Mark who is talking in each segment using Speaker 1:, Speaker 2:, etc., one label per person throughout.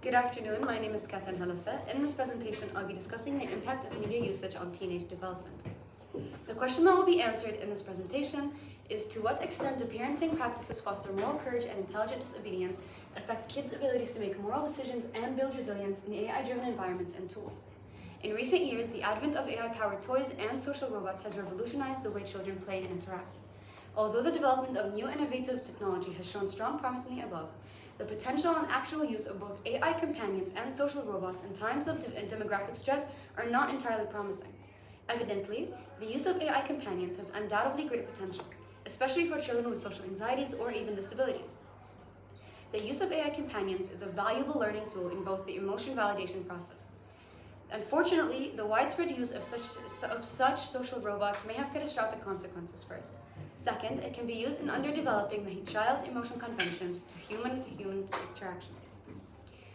Speaker 1: Good afternoon, my name is Katherine. In this presentation, I'll be discussing the impact of media usage on teenage development. The question that will be answered in this presentation is to what extent do parenting practices foster moral courage and intelligent disobedience, affect kids' abilities to make moral decisions, and build resilience in AI-driven environments and tools. In recent years, the advent of AI-powered toys and social robots has revolutionized the way children play and interact. Although the development of new innovative technology has shown strong promise in the above, the potential and actual use of both AI companions and social robots in times of demographic stress are not entirely promising. Evidently, the use of AI companions has undoubtedly great potential, especially for children with social anxieties or even disabilities. The use of AI companions is a valuable learning tool in both the emotion validation process. Unfortunately, the widespread use of such social robots may have catastrophic consequences first. Second, it can be used in underdeveloping the child's emotional conventions to human interactions.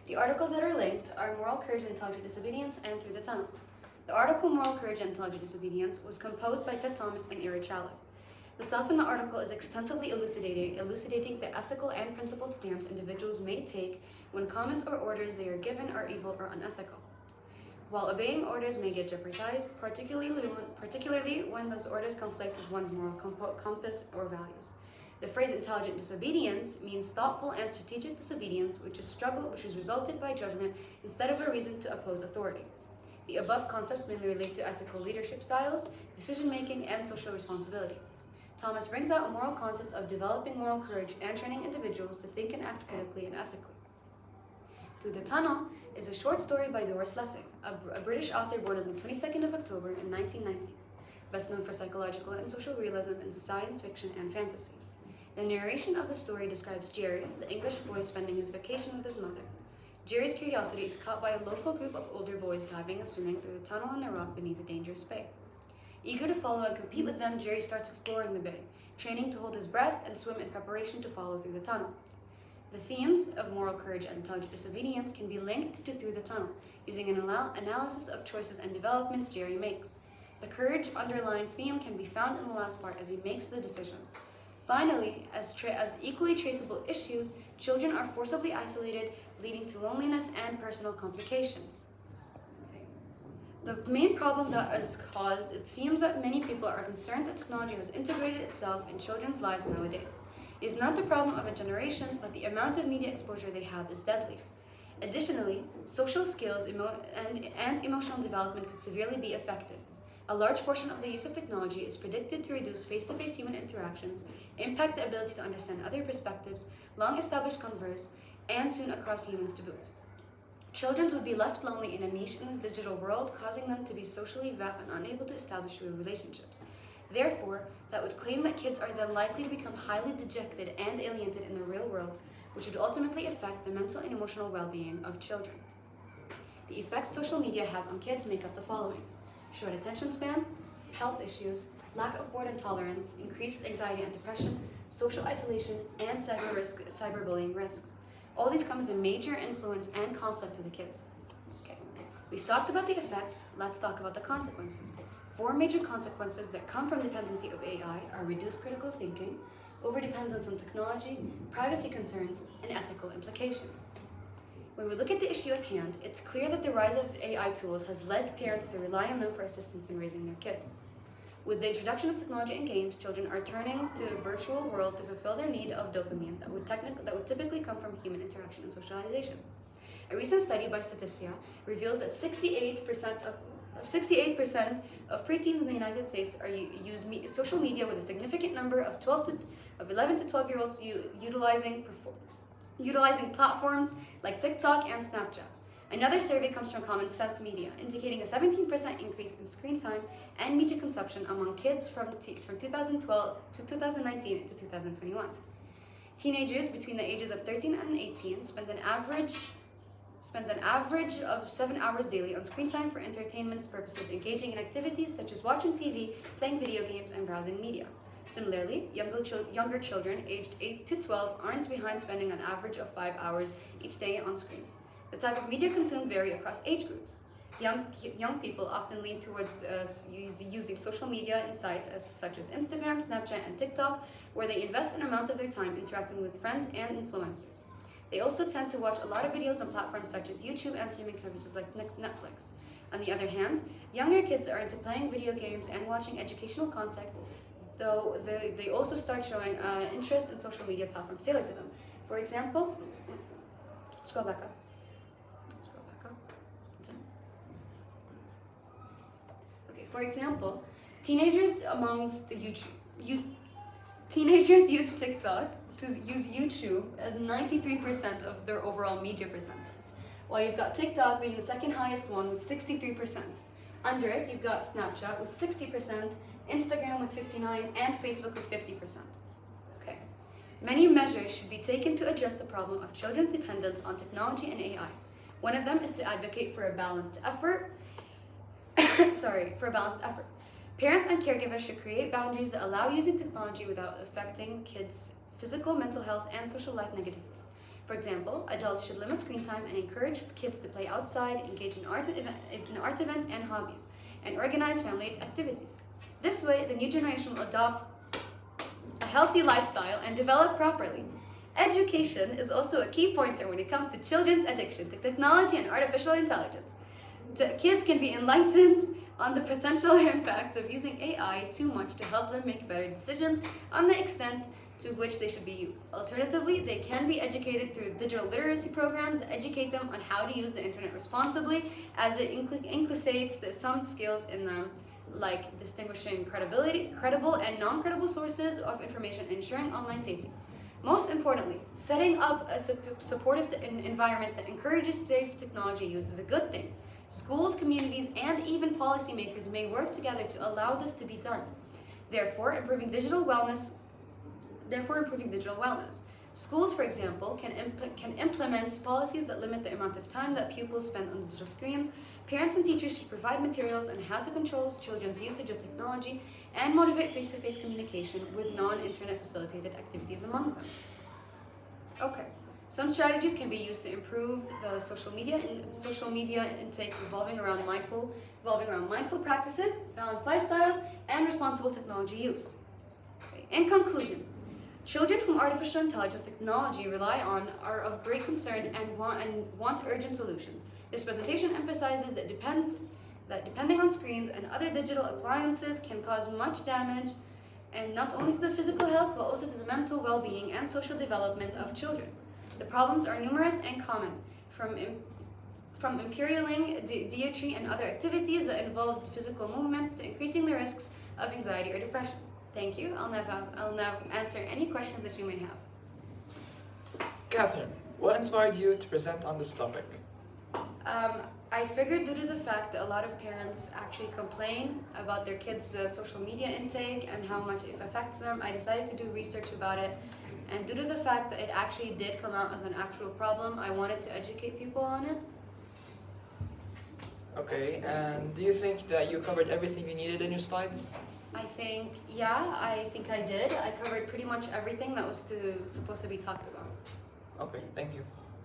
Speaker 1: The articles that are linked are Moral Courage and Intelligent Disobedience and Through the Tunnel. The article Moral Courage and Intelligent Disobedience was composed by Ted Thomas and Ira Chalov. The self in the article is extensively elucidating the ethical and principled stance individuals may take when comments or orders they are given are evil or unethical. While obeying orders may get jeopardized, particularly when those orders conflict with one's moral compass or values. The phrase intelligent disobedience means thoughtful and strategic disobedience, which is resulted by judgment instead of a reason to oppose authority. The above concepts mainly relate to ethical leadership styles, decision-making, and social responsibility. Thomas brings out a moral concept of developing moral courage and training individuals to think and act critically and ethically. Through the Tunnel is a short story by Doris Lessing, a British author born on the 22nd of October in 1919, best known for psychological and social realism in science fiction and fantasy. The narration of the story describes Jerry, the English boy spending his vacation with his mother. Jerry's curiosity is caught by a local group of older boys diving and swimming through the tunnel in the rock beneath a dangerous bay. Eager to follow and compete with them, Jerry starts exploring the bay, training to hold his breath and swim in preparation to follow through the tunnel. The themes of moral courage and intelligent disobedience can be linked to Through the Tunnel, using an analysis of choices and developments Jerry makes. The courage underlying theme can be found in the last part as he makes the decision. Finally, as equally traceable issues, children are forcibly isolated, leading to loneliness and personal complications. The main problem that is caused, it seems that many people are concerned that technology has integrated itself in children's lives nowadays. It is not the problem of a generation, but the amount of media exposure they have is deadly. Additionally, social skills and emotional development could severely be affected. A large portion of the use of technology is predicted to reduce face-to-face human interactions, impact the ability to understand other perspectives, long-established converse, and tune across humans to boot. Children would be left lonely in a niche in this digital world, causing them to be socially and unable to establish real relationships. Therefore, that would claim that kids are then likely to become highly dejected and alienated in the real world, which would ultimately affect the mental and emotional well-being of children. The effects social media has on kids make up the following: short attention span, health issues, lack of boredom tolerance, increased anxiety and depression, social isolation, and cyberbullying risks. All these come as a major influence and conflict to the kids. Okay, we've talked about the effects, let's talk about the consequences. 4 major consequences that come from dependency of AI are reduced critical thinking, overdependence on technology, privacy concerns, and ethical implications. When we look at the issue at hand, it's clear that the rise of AI tools has led parents to rely on them for assistance in raising their kids. With the introduction of technology and games, children are turning to a virtual world to fulfill their need of dopamine that would typically come from human interaction and socialization. A recent study by Statista reveals that 68% of preteens in the United States use social media, with a significant number of 11 to 12-year-olds utilizing platforms like TikTok and Snapchat. Another survey comes from Common Sense Media, indicating a 17% increase in screen time and media consumption among kids from 2012 to 2019 to 2021. Teenagers between the ages of 13 and 18 spend an average of 7 hours daily on screen time for entertainment purposes, engaging in activities such as watching TV, playing video games, and browsing media. Similarly, younger children aged 8 to 12 aren't behind, spending an average of 5 hours each day on screens. The type of media consumed vary across age groups. Young people often lean towards using social media in sites such as Instagram, Snapchat, and TikTok, where they invest an amount of their time interacting with friends and influencers. They also tend to watch a lot of videos on platforms such as YouTube and streaming services like Netflix. On the other hand, younger kids are into playing video games and watching educational content, though they also start showing interest in social media platforms tailored to them. For example, scroll back up. Scroll back up. Okay, for example, teenagers teenagers use TikTok to use YouTube as 93% of their overall media percentage, while you've got TikTok being the second highest one with 63%. Under it, you've got Snapchat with 60%, Instagram with 59%, and Facebook with 50%. Okay. Many measures should be taken to address the problem of children's dependence on technology and AI. One of them is to advocate for a balanced effort. Parents and caregivers should create boundaries that allow using technology without affecting kids' physical, mental health, and social life negatively. For example, adults should limit screen time and encourage kids to play outside, engage in art events and hobbies, and organize family activities. This way, the new generation will adopt a healthy lifestyle and develop properly. Education is also a key pointer when it comes to children's addiction to technology and artificial intelligence. Kids can be enlightened on the potential impact of using AI too much to help them make better decisions on the extent to which they should be used. Alternatively, they can be educated through digital literacy programs that educate them on how to use the internet responsibly, as it includes some skills in them, like distinguishing credible and non-credible sources of information, ensuring online safety. Most importantly, setting up a supportive environment that encourages safe technology use is a good thing. Schools, communities, and even policymakers may work together to allow this to be done, therefore improving digital wellness. Schools, for example, can implement policies that limit the amount of time that pupils spend on digital screens. Parents and teachers should provide materials on how to control children's usage of technology and motivate face-to-face communication with non-internet facilitated activities among them. Okay. Some strategies can be used to improve the social media intake revolving around mindful practices, balanced lifestyles, and responsible technology use. Okay. In conclusion, children whom artificial intelligence technology rely on are of great concern and want urgent solutions. This presentation emphasizes that depending on screens and other digital appliances can cause much damage, and not only to the physical health but also to the mental well-being and social development of children. The problems are numerous and common, from imperiling dietary and other activities that involve physical movement to increasing the risks of anxiety or depression. Thank you. I'll now answer any questions that you may have.
Speaker 2: Catherine, what inspired you to present on this topic?
Speaker 1: I figured due to the fact that a lot of parents actually complain about their kids' social media intake and how much it affects them, I decided to do research about it. And due to the fact that it actually did come out as an actual problem, I wanted to educate people on it.
Speaker 2: Okay, and do you think that you covered everything you needed in your slides?
Speaker 1: I think I did. I covered pretty much everything that was supposed to be talked about.
Speaker 2: Okay, thank you.